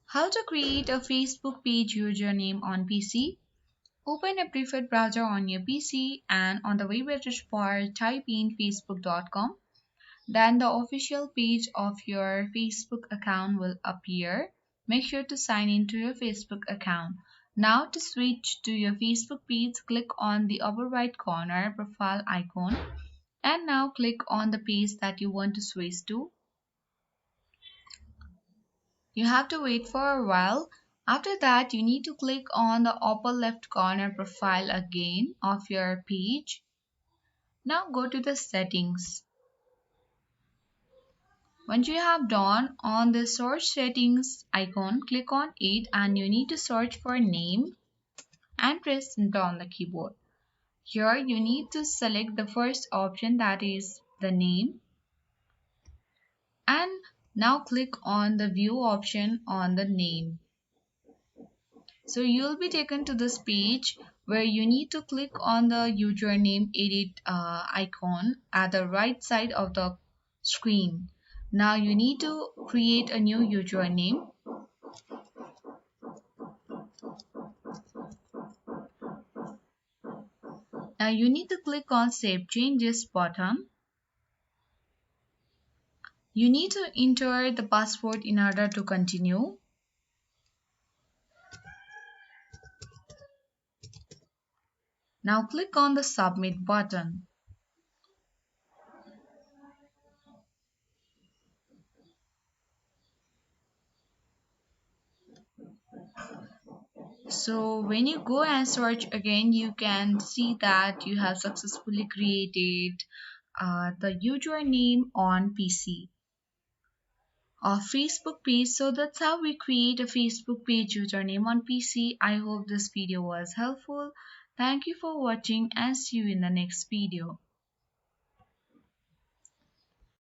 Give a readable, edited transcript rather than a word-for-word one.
How to create a Facebook page username on PC? Open a preferred browser on your PC and on the web address bar type in facebook.com. Then the official page of your Facebook account will appear. Make sure to sign into your Facebook account. Now to switch to your Facebook page, click on the upper right corner profile icon and now click on the page that you want to switch to. You have to wait for a while. After that, you need to click on the upper left corner profile again of your page. Now go to the settings. Once you have done on the search settings icon, click on it and you need to search for name and press enter on the keyboard. Here you need to select the first option, that is the name, and now click on the view option on the name. So you'll be taken to this page where you need to click on the username edit icon at the right side of the screen. Now you need to create a new username. Now you need to click on Save Changes button. You need to enter the password in order to continue. Now click on the Submit button. So when you go and search again, you can see that you have successfully created the username on PC or Facebook page. So that's how we create a Facebook page username on PC. I hope this video was helpful. Thank you for watching and see you in the next video.